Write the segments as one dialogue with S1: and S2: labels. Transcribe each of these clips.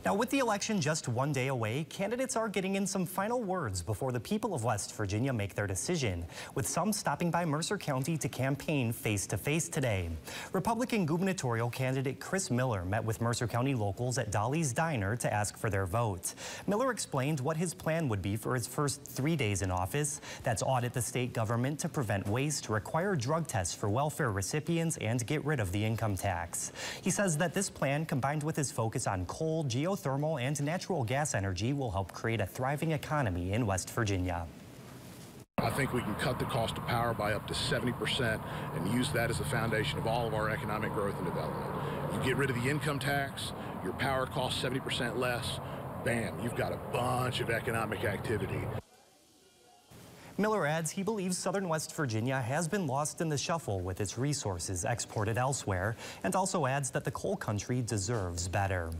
S1: Now, with the election just one day away, candidates are getting in some final words before the people of West Virginia make their decision, with some stopping by Mercer County to campaign face-to-face today. Republican gubernatorial candidate Chris Miller met with Mercer County locals at Dolly's Diner to ask for their vote. Miller explained what his plan would be for his first 3 days in office. That's audit the state government to prevent waste, require drug tests for welfare recipients, and get rid of the income tax. He says that this plan, combined with his focus on coal, geothermal, and natural gas energy, will help create a thriving economy in West Virginia.
S2: I think we can cut the cost of power by up to 70% and use that as the foundation of all of our economic growth and development. You get rid of the income tax, your power costs 70% less, bam, you've got a bunch of economic activity.
S1: Miller adds he believes southern West Virginia has been lost in the shuffle with its resources exported elsewhere, and also adds that the coal country deserves better.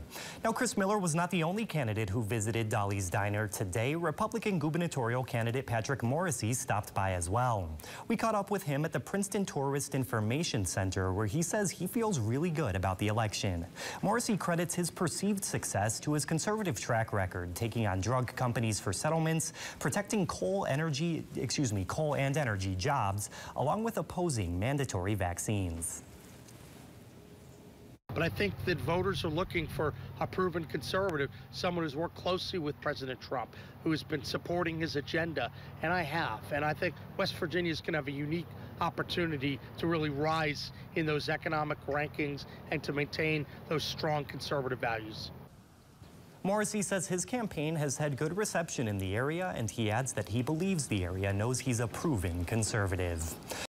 S1: Now, Chris Miller was not the only candidate who visited Dolly's Diner today. Republican gubernatorial candidate Patrick Morrissey stopped by as well. We caught up with him at the Princeton Tourist Information Center, where he says he feels really good about the election. Morrissey credits his perceived success to his conservative track record, taking on drug companies for settlements, protecting coal and energy jobs, along with opposing mandatory vaccines.
S3: But I think that voters are looking for a proven conservative, someone who's worked closely with President Trump, who has been supporting his agenda, and I have. And I think West Virginia is going to have a unique opportunity to really rise in those economic rankings and to maintain those strong conservative values.
S1: Morrissey says his campaign has had good reception in the area, and he adds that he believes the area knows he's a proven conservative.